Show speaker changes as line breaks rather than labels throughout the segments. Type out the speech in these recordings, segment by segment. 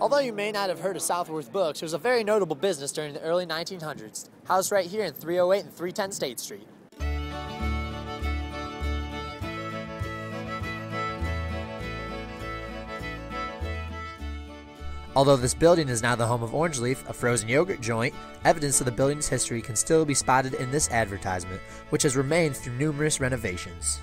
Although you may not have heard of Southworth Books, it was a very notable business during the early 1900s, housed right here in 308 and 310 State Street. Although this building is now the home of Orange Leaf, a frozen yogurt joint, evidence of the building's history can still be spotted in this advertisement, which has remained through numerous renovations.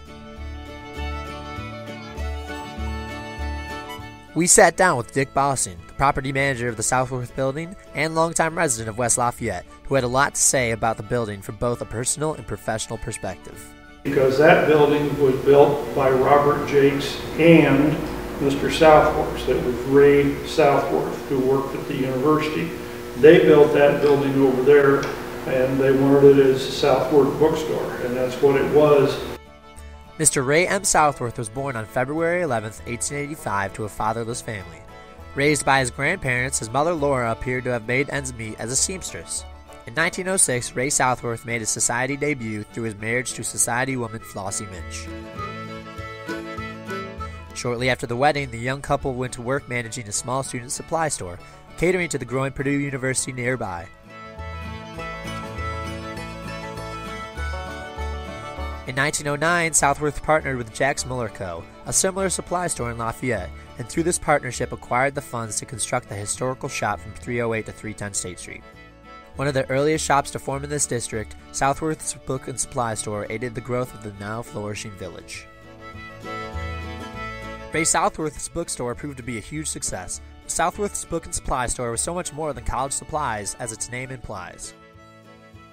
We sat down with Dick Bossing, the property manager of the Southworth building and longtime resident of West Lafayette, who had a lot to say about the building from both a personal and professional perspective.
Because that building was built by Robert Jakes and Mr. Southworth. It was Ray Southworth, who worked at the university. They built that building over there, and they wanted it as Southworth Bookstore, and that's what it was.
Mr. Ray M. Southworth was born on February 11, 1885, to a fatherless family. Raised by his grandparents, his mother Laura appeared to have made ends meet as a seamstress. In 1906, Ray Southworth made his society debut through his marriage to society woman Flossie Minch. Shortly after the wedding, the young couple went to work managing a small student supply store, catering to the growing Purdue University nearby. In 1909, Southworth partnered with Jack's Muller Co., a similar supply store in Lafayette, and through this partnership acquired the funds to construct the historical shop from 308 to 310 State Street. One of the earliest shops to form in this district, Southworth's Book and Supply Store aided the growth of the now flourishing village. Ray Southworth's bookstore proved to be a huge success. Southworth's Book and Supply Store was so much more than college supplies, as its name implies.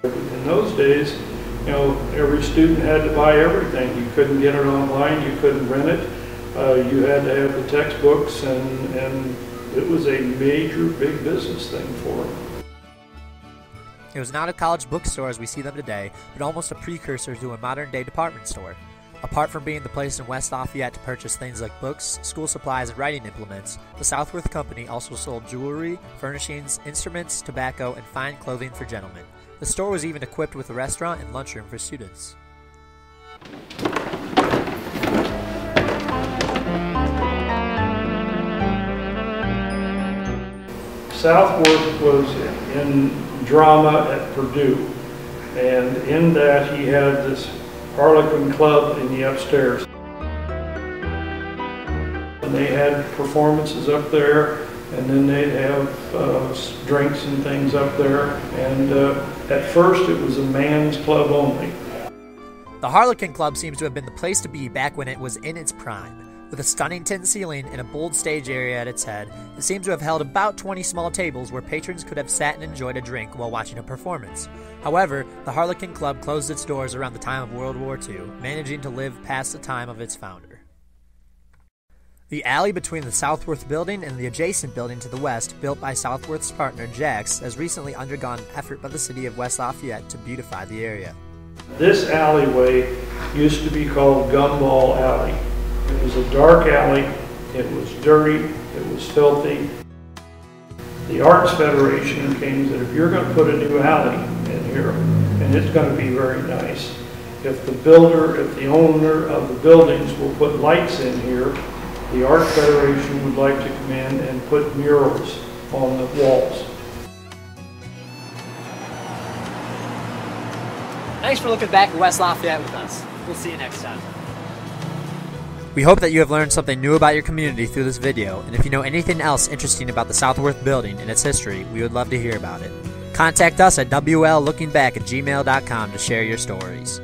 In those days, every student had to buy everything. You couldn't get it online, you couldn't rent it. You had to have the textbooks, and it was a major, big business thing for them.
It was not a college bookstore as we see them today, but almost a precursor to a modern-day department store. Apart from being the place in West Lafayette to purchase things like books, school supplies, and writing implements, the Southworth Company also sold jewelry, furnishings, instruments, tobacco, and fine clothing for gentlemen. The store was even equipped with a restaurant and lunchroom for students.
Southworth was in drama at Purdue, and in that he had this Harlequin Club in the upstairs. And they had performances up there, and then they'd have drinks and things up there. And at first it was a man's club only.
The Harlequin Club seems to have been the place to be back when it was in its prime. With a stunning tin ceiling and a bold stage area at its head, it seems to have held about 20 small tables where patrons could have sat and enjoyed a drink while watching a performance. However, the Harlequin Club closed its doors around the time of World War II, managing to live past the time of its founder. The alley between the Southworth building and the adjacent building to the west, built by Southworth's partner Jack's, has recently undergone an effort by the city of West Lafayette to beautify the area.
This alleyway used to be called Gumball Alley. It was a dark alley, it was dirty, it was filthy. The Arts Federation came and said, if you're going to put a new alley in here, and it's going to be very nice, if the owner of the buildings will put lights in here, the Arts Federation would like to come in and put murals on the walls.
Thanks for looking back at West Lafayette with us. We'll see you next time. We hope that you have learned something new about your community through this video, and if you know anything else interesting about the Southworth building and its history, we would love to hear about it. Contact us at wlllookingback@gmail.com to share your stories.